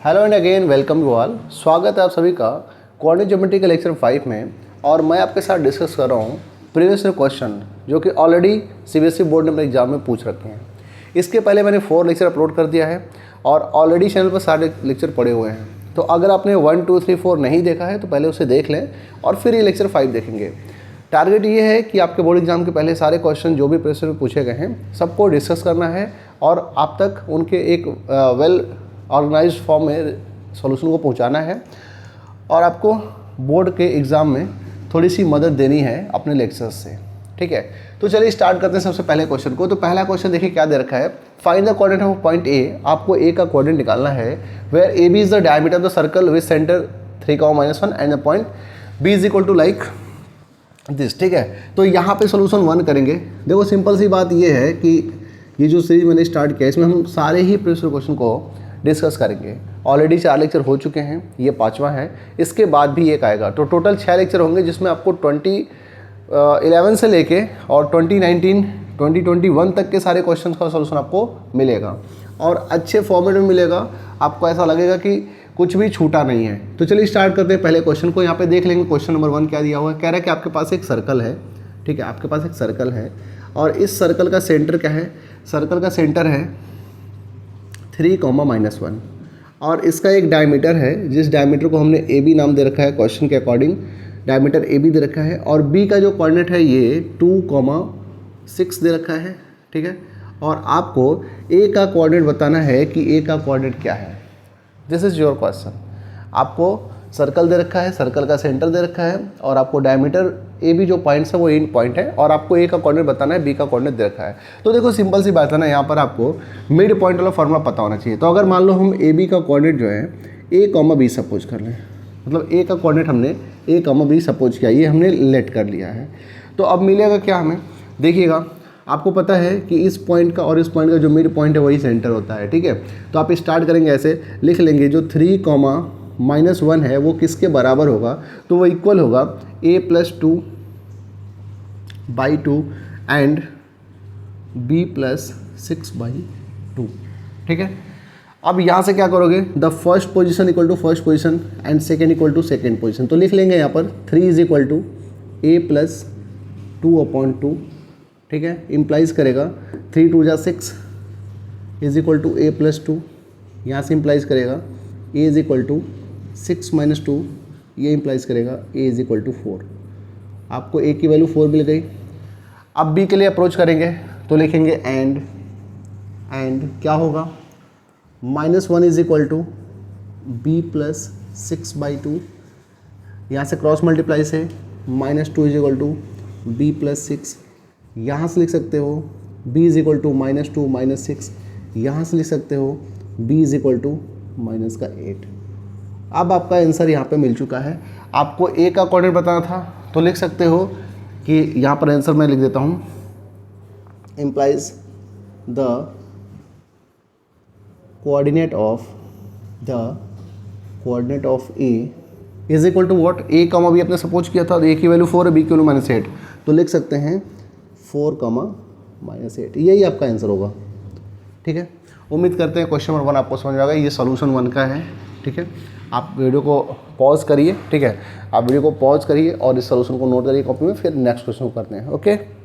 Hello and again welcome you all. स्वागत है आप सभी का कोऑर्डिनेट ज्योमेट्री के लेक्चर 5 में। और मैं आपके साथ डिस्कस कर रहा हूँ प्रीवियस ईयर क्वेश्चन जो कि ऑलरेडी सीबीएसई बोर्ड ने अपने एग्जाम में पूछ रखे हैं। इसके पहले मैंने 4 लेक्चर अपलोड कर दिया है और ऑलरेडी चैनल पर सारे लेक्चर पड़े हुए हैं। तो अगर आपने 1, 2, 3, 4 नहीं देखा है तो पहले उसे देख लें और फिर ये लेक्चर 5 देखेंगे। टारगेट ये है कि आपके बोर्ड एग्जाम के पहले सारे क्वेश्चन जो भी प्रीवियस ईयर में पूछे गए हैं सबको डिस्कस करना है और आप तक उनके एक वेल ऑर्गेनाइज्ड फॉर्म में सॉल्यूशन को पहुंचाना है और आपको बोर्ड के एग्ज़ाम में थोड़ी सी मदद देनी है अपने लेक्चर्स से। ठीक है, तो चलिए स्टार्ट करते हैं सबसे पहले क्वेश्चन को। तो पहला क्वेश्चन देखिए क्या दे रखा है, find the coordinate of point A. आपको ए का कोऑर्डिनेट निकालना है where A B is the diameter of the circle with centre 3,-1 and the point B is equal to like this. ठीक है, तो यहाँ पे सोल्यूशन 1 करेंगे। देखो सिंपल सी बात ये है कि ये जो सीरीज मैंने स्टार्ट किया इसमें हम सारे ही प्रीवियस क्वेश्चन को डिस्कस करेंगे। ऑलरेडी 4 लेक्चर हो चुके हैं, ये 5वां है, इसके बाद भी एक आएगा। तो टोटल 6 लेक्चर होंगे जिसमें आपको 2011 से लेके और 2019, 2021 तक के सारे क्वेश्चंस का सॉल्यूशन आपको मिलेगा और अच्छे फॉर्मेट में मिलेगा। आपको ऐसा लगेगा कि कुछ भी छूटा नहीं है। तो चलिए स्टार्ट करते हैं पहले क्वेश्चन को। यहाँ पे देख लेंगे क्वेश्चन नंबर 1 क्या दिया हुआ है। कह रहा है कि आपके पास एक सर्कल है। ठीक है, आपके पास एक सर्कल है और इस सर्कल का सेंटर क्या है, सर्कल का सेंटर है 3,-1 और इसका एक डायमीटर है जिस डायमीटर को हमने ए बी नाम दे रखा है क्वेश्चन के अकॉर्डिंग। डायमीटर ए बी दे रखा है और बी का जो कोऑर्डिनेट है ये 2,6 दे रखा है। ठीक है, और आपको ए का कोऑर्डिनेट बताना है कि ए का कोऑर्डिनेट क्या है। This is your question. आपको सर्कल दे रखा है, सर्कल का सेंटर दे रखा है और आपको डायमीटर ए बी जो पॉइंट्स है वो इन पॉइंट है और आपको ए का कोऑर्डिनेट बताना है, बी का कोऑर्डिनेट दे रखा है। तो देखो सिंपल सी बात है ना, यहाँ पर आपको मिड पॉइंट वाला फॉर्मूला पता होना चाहिए। तो अगर मान लो हम ए बी का कोऑर्डिनेट जो है ए, बी सपोज कर लें, मतलब ए का कोऑर्डिनेट हमने ए, बी सपोज किया, ये हमने लेट कर लिया है। तो अब मिलेगा क्या हमें, देखिएगा आपको पता है कि इस पॉइंट का और इस पॉइंट का जो मिड पॉइंट है वही सेंटर होता है। ठीक है, तो आप स्टार्ट करेंगे ऐसे, लिख लेंगे जो 3,-1 है वो किसके बराबर होगा, तो वो इक्वल होगा a+2/2 एंड b+6/2। ठीक है, अब यहाँ से क्या करोगे, the first position equal to first position and second equal to second position. तो लिख लेंगे यहाँ पर 3 इज इक्वल टू a+2/2। ठीक है, इम्प्लाइज करेगा 3 2 6 इज इक्वल टू a+2। यहाँ से इम्प्लाइज करेगा a इज इक्वल टू 6 - 2, ये इम्प्लाइज करेगा a इज इक्वल टू 4। आपको a की वैल्यू 4 मिल गई। अब b के लिए अप्रोच करेंगे तो लिखेंगे एंड क्या होगा, -1 इज इक्वल टू b+6/2। यहाँ से क्रॉस मल्टीप्लाई से -2 इज इक्वल टू b+6। यहाँ से लिख सकते हो b इज इक्वल टू -2 - 6। यहाँ से लिख सकते हो b इज इक्वल टू -8। अब आपका आंसर यहाँ पे मिल चुका है। आपको a का कोऑर्डिनेट बताना था तो लिख सकते हो कि यहाँ पर आंसर मैं लिख देता हूँ, implies the coordinate of a is equal to what, a, b आपने सपोज किया था, a की वैल्यू 4 है, b की वैल्यू -8, तो लिख सकते हैं 4, -8। यही आपका आंसर होगा। ठीक है, उम्मीद करते हैं क्वेश्चन नंबर 1 आपको समझ आ गया। ये सॉल्यूशन 1 का है। ठीक है, आप वीडियो को पॉज करिए। ठीक है, आप वीडियो को पॉज करिए और इस सॉल्यूशन को नोट करिए कॉपी में, फिर नेक्स्ट क्वेश्चन को करते हैं। ओके,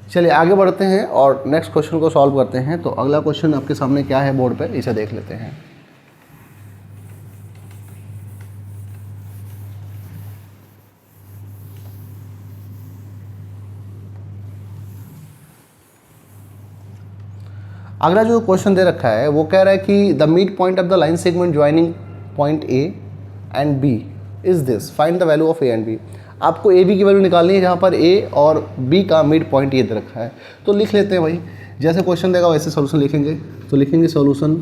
चलिए आगे बढ़ते हैं और नेक्स्ट क्वेश्चन को सॉल्व करते हैं। तो अगला क्वेश्चन आपके सामने क्या है बोर्ड पे, इसे देख लेते हैं। अगला जो क्वेश्चन दे रखा है वो कह रहा है कि the midpoint of the line segment joining point A and B is this, find the value of A and B. आपको ए बी की वैल्यू निकालनी है जहाँ पर ए और बी का मिड पॉइंट ये दे रखा है। तो लिख लेते हैं भाई, जैसे क्वेश्चन देगा वैसे सॉल्यूशन लिखेंगे। तो लिखेंगे सॉल्यूशन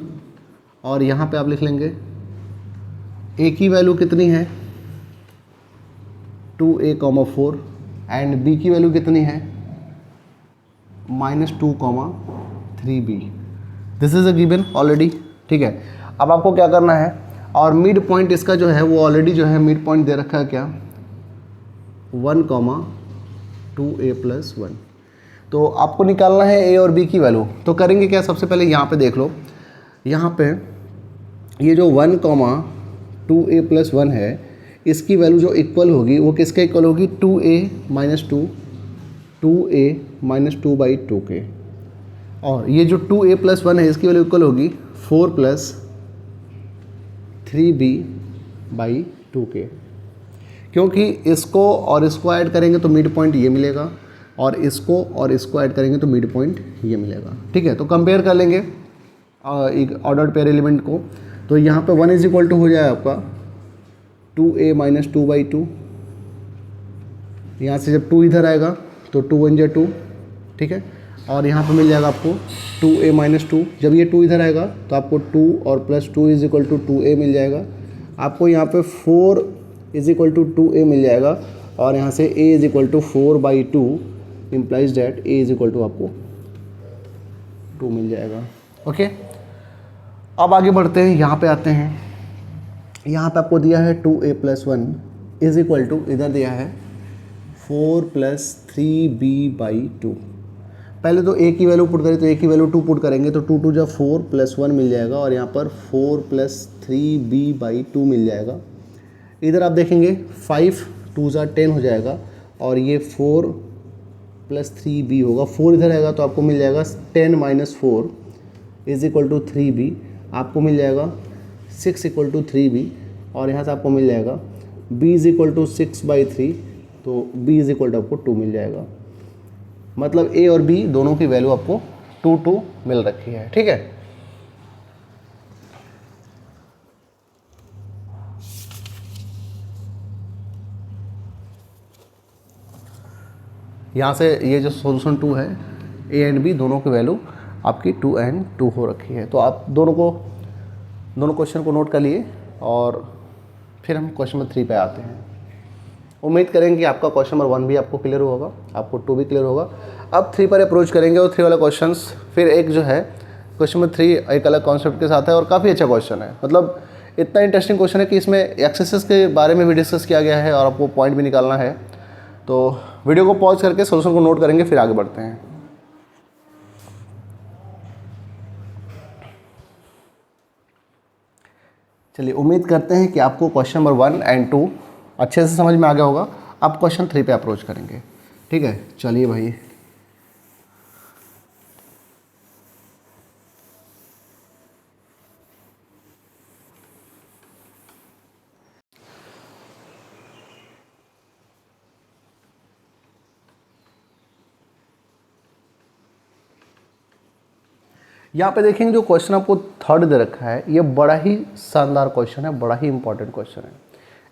और यहाँ पे आप लिख लेंगे ए की वैल्यू कितनी है 2a,4 एंड b की वैल्यू कितनी है -2,3b। This is a given already, ठीक है। अब आपको क्या करना है, और मिड पॉइंट इसका जो है वो ऑलरेडी जो है मिड पॉइंट दे रखा है क्या 1,2a+1। तो आपको निकालना है a और b की वैल्यू। तो करेंगे क्या, सबसे पहले यहाँ पे देख लो, यहाँ पे ये जो 1,2a+1 है, इसकी वैल्यू जो इक्वल होगी वो किसके इक्वल होगी 2a-2 के। और ये जो 2a+1 है इसकी वैल्यू इक्वल होगी 4+3b/2 के। क्योंकि इसको और इसको ऐड करेंगे तो मिड पॉइंट ये मिलेगा, और इसको और इसको ऐड करेंगे तो मिड पॉइंट ये मिलेगा, ठीक है। तो कंपेयर कर लेंगे एक ऑर्डर्ड पेयर एलिमेंट को। तो यहाँ पे 1 इज इक्वल टू हो जाए आपका 2a-2/2। यहाँ से जब 2 इधर आएगा तो 2 1 जा 2, ठीक है। और यहाँ पे मिल जाएगा आपको 2a-2। जब ये 2 इधर आएगा तो आपको 2 और +2 इज इक्वल टू 2a मिल जाएगा। आपको यहाँ पे 4 इज इक्वल टू 2a मिल जाएगा, और यहाँ से a is equal to 4/2 implies that a is equal to आपको 2 मिल जाएगा, ओके। अब आगे बढ़ते हैं, यहाँ पे आते हैं। यहाँ पे आपको दिया है 2a+1 इज इक्वल टू, इधर दिया है 4+3b/2। पहले तो a की वैल्यू पुट करें, तो a की वैल्यू 2 पुट करेंगे तो 2 2 जा 4 +1 मिल जाएगा, और यहाँ पर 4+3b/2 मिल जाएगा। इधर आप देखेंगे 5 2 जा 10 हो जाएगा, और ये 4+3b होगा। 4 इधर आएगा तो आपको मिल जाएगा 10 - 4 इज इक्वल टू 3b। आपको मिल जाएगा 6 इक्वल टू 3b, और यहाँ से आपको मिल जाएगा b इज इक्वल टू 6/3, तो b इज इक्वल टू आपको 2 मिल जाएगा। मतलब a और b दोनों की वैल्यू आपको 2 2 मिल रखी है, ठीक है। यहाँ से ये जो सॉल्यूशन 2 है, a एंड b दोनों की वैल्यू आपकी 2 एंड 2 हो रखी है। तो आप दोनों क्वेश्चन को नोट कर लिए, और फिर हम क्वेश्चन नंबर 3 पे आते हैं। उम्मीद करेंगे कि आपका क्वेश्चन नंबर 1 भी आपको क्लियर होगा, आपको 2 भी क्लियर होगा। अब 3 पर अप्रोच करेंगे, और 3 वाला क्वेश्चंस फिर एक जो है क्वेश्चन नंबर 3 एक अलग कॉन्सेप्ट के साथ है, और काफ़ी अच्छा क्वेश्चन है। मतलब इतना इंटरेस्टिंग क्वेश्चन है कि इसमें एक्सेसेस के बारे में भी डिस्कस किया गया है, और आपको पॉइंट भी निकालना है। तो वीडियो को पॉज करके सोल्यूशन को नोट करेंगे, फिर आगे बढ़ते हैं। चलिए, उम्मीद करते हैं कि आपको क्वेश्चन नंबर 1 एंड 2 अच्छे से समझ में आ गया होगा। अब क्वेश्चन 3 पे अप्रोच करेंगे, ठीक है। चलिए भाई, यहाँ पे देखेंगे जो क्वेश्चन आपको 3rd दे रखा है, ये बड़ा ही शानदार क्वेश्चन है, बड़ा ही इंपॉर्टेंट क्वेश्चन है।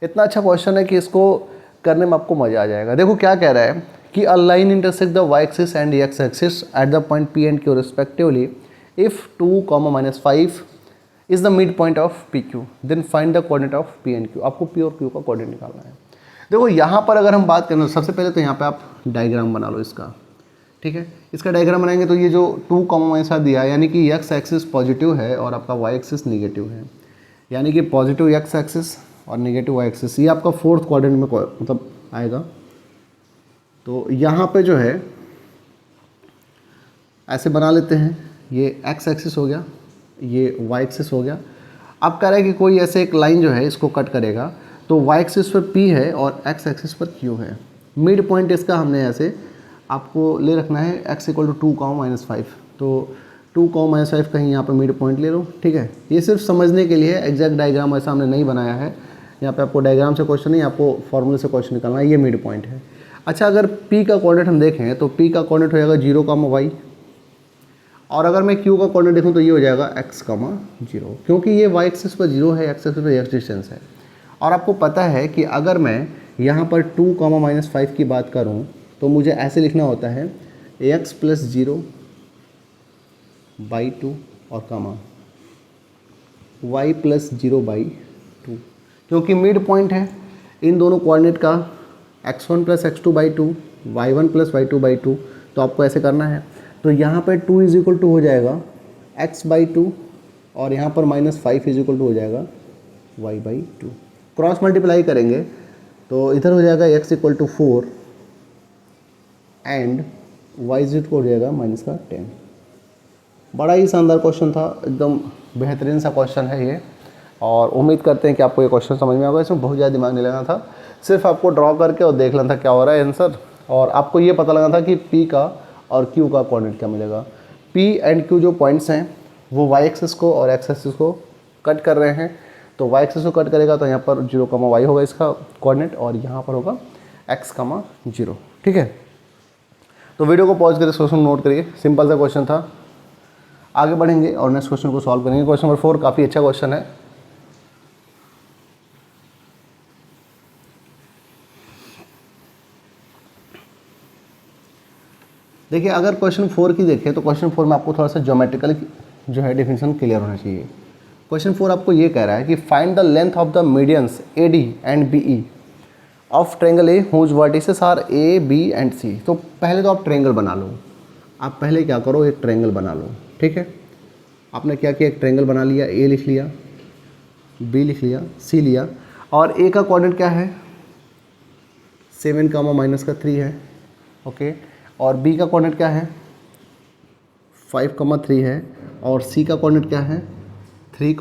इतना अच्छा क्वेश्चन है कि इसको करने में आपको मज़ा आ जाएगा। देखो क्या कह रहा है कि a line intersect the y axis and x axis at the point P and Q respectively if 2, -5 is the midpoint of PQ, then find the coordinate of P and Q। आपको P और Q का coordinate निकालना है। देखो यहाँ पर अगर हम बात करें तो सबसे पहले तो यहाँ पे आप डायग्राम बना लो इसका, ठीक है। इसका डायग्राम बनाएंगे तो ये जो 2, -5 दिया है, यानी कि एक्स एक्सिस पॉजिटिव है और आपका वाई एक्सिस निगेटिव है, यानी कि पॉजिटिव एक्स एक्सिस और निगेटिव वाई एक्सिस, ये आपका 4th क्वाड्रेंट में मतलब आएगा। तो यहाँ पे जो है ऐसे बना लेते हैं, ये एक्स एक्सिस हो गया, ये वाई एक्सिस हो गया। अब कह रहा है कि कोई ऐसे एक लाइन जो है इसको कट करेगा, तो वाई एक्सिस पर P है और एक्स एक्सिस पर Q है। मिड पॉइंट इसका हमने ऐसे आपको ले रखना है x इक्वल टू 2, -5। तो 2, -5 कहीं यहाँ पर मिड पॉइंट ले लो, ठीक है। ये सिर्फ समझने के लिए, एग्जैक्ट डायग्राम ऐसा हमने नहीं बनाया है। यहाँ पे आपको डायग्राम से क्वेश्चन नहीं, आपको फॉर्मूले से क्वेश्चन निकालना है। ये मिड पॉइंट है। अच्छा, अगर P का कोऑर्डिनेट हम देखें तो P का कोऑर्डिनेट हो जाएगा 0, y, और अगर मैं Q का कोऑर्डिनेट देखूँ तो ये हो जाएगा x, 0, क्योंकि ये y एक्सिस पर 0 है, x एक्सिस पर x डिस्टेंस है। और आपको पता है कि अगर मैं यहाँ पर 2, -5 की बात करूँ तो मुझे ऐसे लिखना होता है x + 0/2 और y + 0/2, क्योंकि मिड पॉइंट है इन दोनों कोऑर्डिनेट का x1 plus x2/2 y1 plus y2/2। तो आपको ऐसे करना है। तो यहाँ पे 2 इज इक्वल टू हो जाएगा x/2 और यहाँ पर -5 इज इक्वल टू हो जाएगा y/2। क्रॉस मल्टीप्लाई करेंगे तो इधर हो जाएगा x equal to 4 and y is equal हो जाएगा -10। बड़ा ही शानदार क्वेश्चन था, एकदम बेहतरीन सा क्वेश्चन है ये, और उम्मीद करते हैं कि आपको ये क्वेश्चन समझ में आएगा। इसमें बहुत ज़्यादा दिमाग नहीं लगाना था, सिर्फ आपको ड्रॉ करके और देख लेना था क्या हो रहा है आंसर, और आपको ये पता लगाना था कि P का और Q का कोऑर्डिनेट क्या मिलेगा। P एंड Q जो पॉइंट्स हैं वो y एक्सिस को और x एक्सिस को कट कर रहे हैं। तो y एक्सिस को कट करेगा तो यहाँ पर 0, y होगा इसका कोऑर्डिनेट, और यहाँ पर होगा x, 0। ठीक है, तो वीडियो को पॉज करके क्वेश्चन नोट करिए, सिंपल सा क्वेश्चन था। आगे बढ़ेंगे और नेक्स्ट क्वेश्चन को सॉल्व करेंगे। क्वेश्चन नंबर 4 काफ़ी अच्छा क्वेश्चन है। देखिए, अगर क्वेश्चन 4 की देखें तो क्वेश्चन 4 में आपको थोड़ा सा ज्योमेट्रिकल जो है डेफिनेशन क्लियर होना चाहिए। क्वेश्चन 4 आपको ये कह रहा है कि find the length of the medians AD and BE of triangle A whose vertices are A, B and C। तो पहले तो आप ट्रायंगल बना लो। आप पहले क्या करो, एक ट्रायंगल बना लो। ठीक है, आपने क्या किया, एक ट्रायंगल बना लिया, A लिख लिया, B लिख लिया, C लिया, और A का कोऑर्डिनेट क्या है 7, -3 है। ओके, और B का कोऑर्डिनेट क्या है 5, 3 है, और C का कोऑर्डिनेट क्या है 3,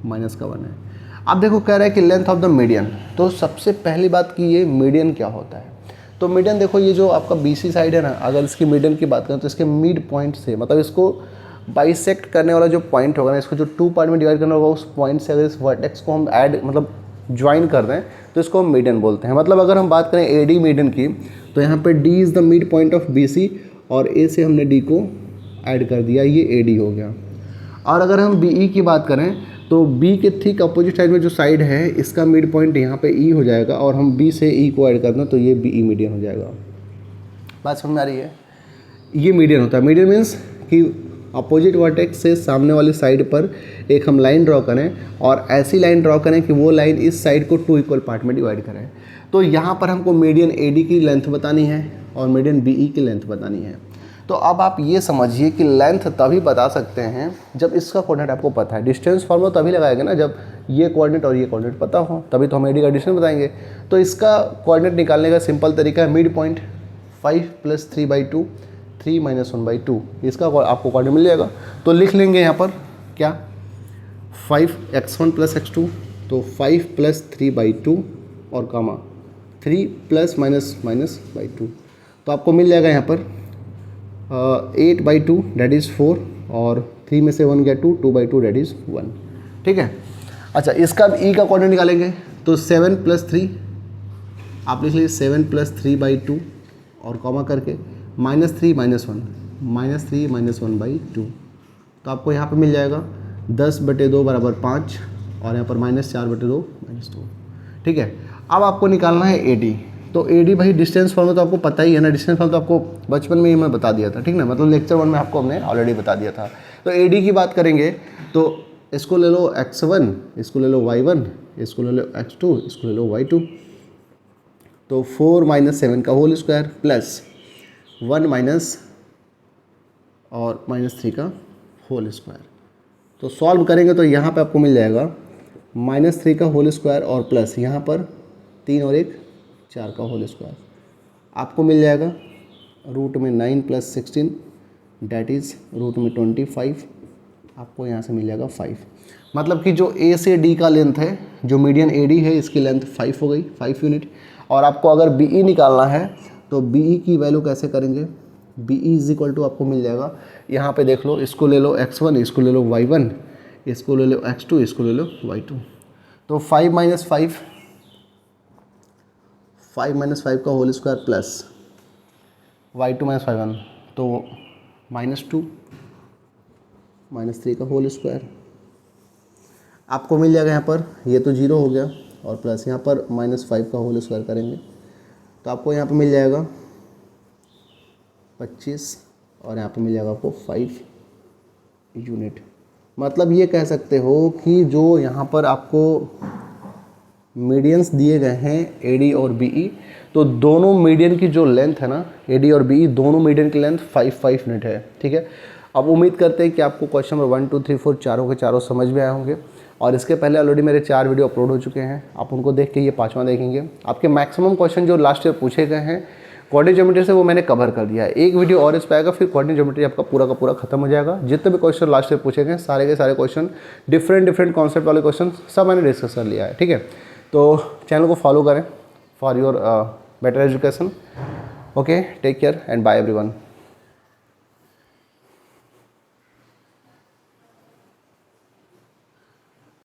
-1 है। अब देखो कह रहा है कि लेंथ ऑफ द मीडियन। तो सबसे पहली बात कि ये मीडियन क्या होता है। तो मीडियन देखो, ये जो आपका BC साइड है ना, अगर इसकी मीडियन की बात करें तो इसके मिड पॉइंट से, मतलब इसको बाइसेक्ट करने वाला जो पॉइंट होगा ना, इसको जो 2 पार्ट में डिवाइड करना होगा, उस पॉइंट से अगर इस वर्टेक्स को हम ऐड मतलब ज्वाइन कर दें तो इसको हम मीडियन बोलते हैं। मतलब अगर हम बात करें AD मीडियन की, तो यहाँ पे D is the midpoint of BC, और A से हमने D को ऐड कर दिया, ये AD हो गया। और अगर हम BE की बात करें तो B के ठीक अपोजिट साइड में जो साइड है, इसका मिड पॉइंट यहाँ पे E हो जाएगा, और हम B से E को ऐड कर दें तो ये BE मीडियन हो जाएगा। बात समझ में आ रही है? ये मीडियन होता है। मीडियन मीन्स कि अपोजिट वर्टेक्स से सामने वाली साइड पर एक हम लाइन ड्रॉ करें, और ऐसी लाइन ड्रॉ करें कि वो लाइन इस साइड को 2 इक्वल पार्ट में डिवाइड करें। तो यहाँ पर हमको मीडियन AD की लेंथ बतानी है और मीडियन BE की लेंथ बतानी है। तो अब आप ये समझिए कि लेंथ तभी बता सकते हैं जब इसका कोऑर्डिनेट आपको पता है। डिस्टेंस फॉर्मूला तभी लगाएंगे ना जब ये कोऑर्डिनेट और ये कोऑर्डिनेट पता हो, तभी तो हम AD का डिस्टेंस बताएंगे। तो इसका कोऑर्डिनेट निकालने का सिंपल तरीका है मिड पॉइंट 5 + 3/2, 3 - 1/2, इसका आपको कोऑर्डिनेट मिल जाएगा। तो लिख लेंगे यहाँ पर क्या 5x1 + x2, तो 5 + 3/2 और कामा 3 + -/2, तो आपको मिल जाएगा यहाँ पर 8/2 दैट इज़ 4, और 3 में से 1 गया 2, 2/2 दैट इज़ 1। ठीक है, अच्छा इसका E का कोऑर्डिनेट निकालेंगे तो 7 + 3, आप लिख लीजिए 7 + 3/2 और कॉमा करके -3 - 1, -3 - 1/2, तो आपको यहाँ पे मिल जाएगा 10/2 = 5, और यहाँ पर -4/2 -2। ठीक है, अब आपको निकालना है AD। तो AD भाई डिस्टेंस फॉर्मूला तो आपको पता ही है ना, डिस्टेंस फॉर्मूला तो आपको बचपन में ही मैं बता दिया था। ठीक ना, मतलब लेक्चर 1 में आपको हमने ऑलरेडी बता दिया था। तो AD की बात करेंगे तो इसको ले लो x1, इसको ले लो y1, इसको ले लो x2, इसको ले लो y2, तो 4 - 7 का होल स्क्वायर प्लस 1 माइनस और -3 का होल स्क्वायर। तो सॉल्व करेंगे तो यहाँ पे आपको मिल जाएगा -3 का होल स्क्वायर और प्लस यहाँ पर 3 और 1 4 का होल स्क्वायर। आपको मिल जाएगा रूट में 9 + 16 डैट इज़ रूट में 25। आपको यहाँ से मिल जाएगा 5। मतलब कि जो A से D का लेंथ है, जो मीडियन AD है, इसकी लेंथ 5 हो गई, 5 यूनिट। और आपको अगर BE निकालना है तो BE की वैल्यू कैसे करेंगे, BE = आपको मिल जाएगा, यहाँ पे देख लो, इसको ले लो x1, इसको ले लो y1, इसको ले लो x2, इसको ले लो y2, तो 5 - 5 का whole square plus y2 - y1, तो -2 -3 का होल स्क्वायर। आपको मिल जाएगा यहाँ पर, ये तो 0 हो गया, और प्लस यहाँ पर -5 का होल स्क्वायर करेंगे तो आपको यहाँ पर मिल जाएगा 25, और यहाँ पे मिल जाएगा आपको 5 यूनिट। मतलब ये कह सकते हो कि जो यहाँ पर आपको मीडियंस दिए गए हैं AD और BE। तो दोनों मीडियन की जो लेंथ है ना, AD और BE दोनों मीडियन की लेंथ 5 मिनट है, ठीक है। अब उम्मीद करते हैं कि आपको क्वेश्चन नंबर 1 2 3 4 चारों के चारों समझ में आए होंगे। और इसके पहले ऑलरेडी मेरे 4 वीडियो अपलोड हो चुके हैं, आप उनको देख के ये 5वां देखेंगे। आपके मैक्सिमम क्वेश्चन जो लास्ट ईयर पूछे गए हैं कोऑर्डिनेट ज्योमेट्री से वो मैंने कवर कर दिया है। एक वीडियो और इस पे आएगा, फिर कोऑर्डिनेट ज्योमेट्री आपका पूरा का पूरा खत्म हो जाएगा। जितने भी क्वेश्चन लास्ट ईयर पूछे गए सारे के सारे क्वेश्चन डिफरेंट कॉन्सेप्ट वाले क्वेश्चन सब मैंने डिस्कस कर लिया है, ठीक है। तो चैनल को फॉलो करें for your better education. Okay, take care and bye everyone.